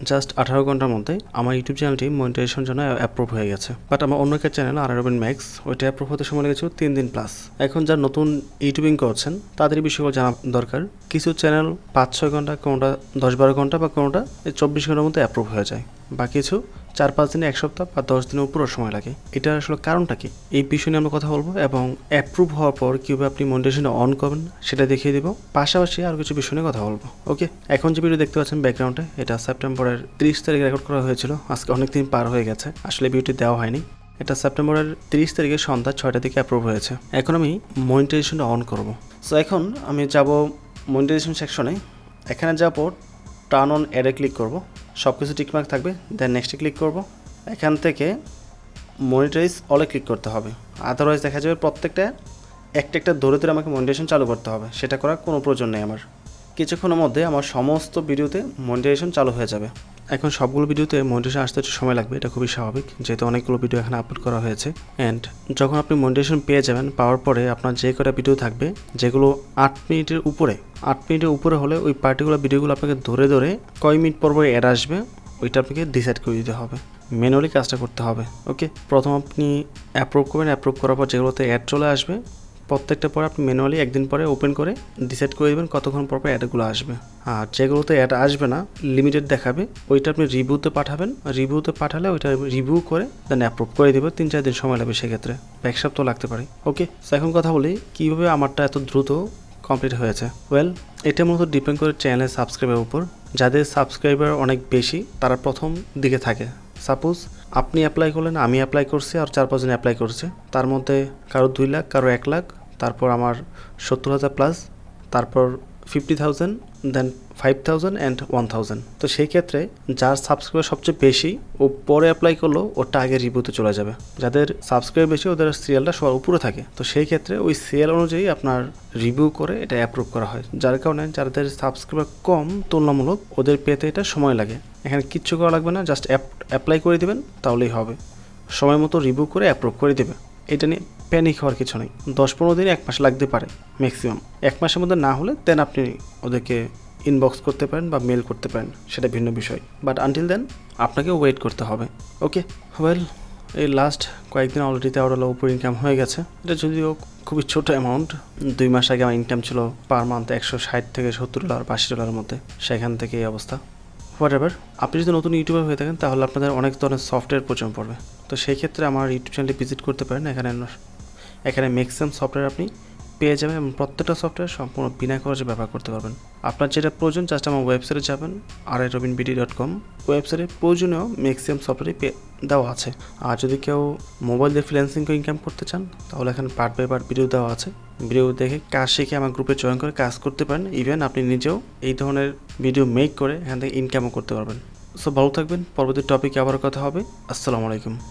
Just 18 ঘন্টার মধ্যে আমার ইউটিউব চ্যানেলটি মনিটাইজেশন জন্য অ্যাপ্রুভ হয়ে গেছে। বাট আমার অন্য একটা চ্যানেল rirobineee ওইটা অ্যাপ্রুভ হতে সময় লেগেছিল 3 দিন প্লাস। এখন যারা নতুন ইউটিউবিং করছেন তাদের বিষয়গুলো জানা দরকার। কিছু চ্যানেল 5-6 ঘন্টা, কোনোটা 10-12 ঘন্টা বা কোনোটা 24 ঘন্টার মধ্যে অ্যাপ্রুভ হয়ে যায়, বা কিছু 4-5 দিনে, 1 সপ্তাহ বা 10 দিনের উপরও সময় লাগে। এটার আসলে কারণটা কি, এই বিষয় নিয়ে আমরা কথা বলবো এবং অ্যাপ্রুভ হওয়ার পর কীভাবে আপনি মনিটাইজেশনটা অন করবেন সেটা দেখিয়ে দেবো। পাশাপাশি আর কিছু বিষয় নিয়ে কথা বলবো। ওকে, এখন যে ভিডিও দেখতে পাচ্ছেন ব্যাকগ্রাউন্ডে, এটা সেপ্টেম্বরের 30 তারিখে রেকর্ড করা হয়েছিল। আজকে অনেক দিন পার হয়ে গেছে, আসলে ভিডিওটি দেওয়া হয়নি। এটা সেপ্টেম্বরের 30 তারিখে সন্ধ্যা 6টার দিকে অ্যাপ্রুভ হয়েছে। এখন আমি মনিটাইজেশনটা অন করব। সো এখন আমি যাব মনিটাইজেশন সেকশনে। এখানে যাবো, টার্ন অন অ্যাডে ক্লিক করব। সব কিছু টিকমার্ক থাকবে, দেন নেক্সটে ক্লিক করব। এখান থেকে মনিটাইজ অলে ক্লিক করতে হবে, আদারওয়াইজ দেখা যাবে প্রত্যেকটা একটা ধরে ধরে আমাকে মনিটাইজেশন চালু করতে হবে। সেটা করার কোনো প্রয়োজন নেই আমার। কিছুক্ষণের মধ্যে আমার সমস্ত ভিডিওতে মনিটাইজেশন চালু হয়ে যাবে। এখন সবগুলো ভিডিওতে মনিটাইজেশন আসতে একটু সময় লাগবে, এটা খুবই স্বাভাবিক, যেহেতু অনেকগুলো ভিডিও এখানে আপলোড করা হয়েছে। অ্যান্ড যখন আপনি মনিটাইজেশন পেয়ে যাবেন, পাওয়ার পরে আপনার যে কটা ভিডিও থাকবে যেগুলো 8 মিনিটের উপরে হলে ওই পার্টিকুলার ভিডিওগুলো আপনাকে ধরে ধরে কয় মিনিট পর অ্যাড আসবে ওইটা আপনাকে ডিসাইড করে দিতে হবে, ম্যানুয়ালি কাজটা করতে হবে। ওকে, প্রথম আপনি অ্যাপ্রুভ করবেন, অ্যাপ্রুভ করার পর যেগুলোতে অ্যাড চলে আসবে প্রত্যেকটা পরে আপনি ম্যানুয়ালি একদিন পরে ওপেন করে ডিসাইড করে দেবেন কতক্ষণ পর অ্যাডগুলো আসবে। আর যেগুলোতে অ্যাড আসবে না, লিমিটেড দেখাবে, ওইটা আপনি রিভিউতে পাঠাবেন। রিভিউতে পাঠালে ওইটা রিভিউ করে দেন অ্যাপ্রুভ করে দেবে। 3-4 দিন সময় লাগবে, সেক্ষেত্রে 1 সপ্তাহ লাগতে পারে। ওকে, এখন কথা বলি কীভাবে আমারটা এত দ্রুত কমপ্লিট হয়েছে। ওয়েল, এটা মূলত ডিপেন্ড করে চ্যানেলের সাবস্ক্রাইবের উপর। যাদের সাবস্ক্রাইবার অনেক বেশি তারা প্রথম দিকে থাকে। সাপোজ আপনি অ্যাপ্লাই করলেন, আমি অ্যাপ্লাই করছি, আর 4-5 জন অ্যাপ্লাই করছে। তার মধ্যে কারো 2 লাখ, কারো 1 লাখ, তারপর আমার 70,000 প্লাস, তারপর 50,000, দেন 5,000 অ্যান্ড 1,000। তো সেই ক্ষেত্রে যার সাবস্ক্রাইবার সবচেয়ে বেশি ও পরে অ্যাপ্লাই করলো, ওটা আগে রিভিউতে চলে যাবে। যাদের সাবস্ক্রাইবার বেশি ওদের সিরিয়ালটা সবার উপরে থাকে। তো সেই ক্ষেত্রে ওই সিরিয়াল অনুযায়ী আপনার রিভিউ করে এটা অ্যাপ্রুভ করা হয়। যার কারণে যাদের সাবস্ক্রাইবার কম তুলনামূলক, ওদের পেতে এটা সময় লাগে। এখানে কিচ্ছু করা লাগবে না, জাস্ট অ্যাপ্লাই করে দেবেন, তাহলেই হবে। সময় মতো রিভিউ করে অ্যাপ্রুভ করে দেবে। এটা নিয়ে প্যানিক হওয়ার কিছু নেই। 10-15 দিন, 1 মাস লাগতে পারে ম্যাক্সিমাম। 1 মাসের মধ্যে না হলে দেন আপনি ওদেরকে ইনবক্স করতে পারেন বা মেল করতে পারেন, সেটা ভিন্ন বিষয়। বাট আনটিল দেন আপনাকে ওয়েট করতে হবে। ওকে, ওয়েল, এই লাস্ট কয়েকদিন অলরেডি $1 উপর ইনকাম হয়ে গেছে। এটা যদিও খুবই ছোট অ্যামাউন্ট। 2 মাস আগে আমার ইনকাম ছিল পার মান্থ $160 থেকে $70, $80 মধ্যে। সেখান থেকে এই অবস্থা। হোয়াট এভার, আপনি যদি নতুন ইউটিউবার হয়ে থাকেন তাহলে আপনাদের অনেক ধরনের সফটওয়্যার প্রয়োজন পড়বে। তো সেই ক্ষেত্রে আমার ইউটিউব চ্যানেলটি ভিজিট করতে পারেন। এখানে ম্যাক্সিমাম সফটওয়্যার আপনি পেয়ে যাবেন এবং প্রত্যেকটা সফটওয়্যার সম্পূর্ণ বিনা খরচে ব্যবহার করতে পারবেন। আপনার যেটা প্রয়োজন জাস্ট আমার ওয়েবসাইটে যাবেন, rirobineee.com। ওয়েবসাইটে প্রয়োজনীয় ম্যাক্সিমাম সফটওয়্যারই দেওয়া আছে। আর যদি কেউ মোবাইল দিয়ে ফ্রিল্যান্সিং করে ইনকাম করতে চান তাহলে এখানে পার্ট বাই পার্ট ভিডিও দেওয়া আছে। ভিডিও দেখে কাজ শিখে আমার গ্রুপে জয়েন করে কাজ করতে পারেন। ইভেন আপনি নিজেও এই ধরনের ভিডিও মেক করে এখান থেকে ইনকামও করতে পারবেন। সো ভালো থাকবেন, পরবর্তী টপিকে আবার কথা হবে। আসসালামু আলাইকুম।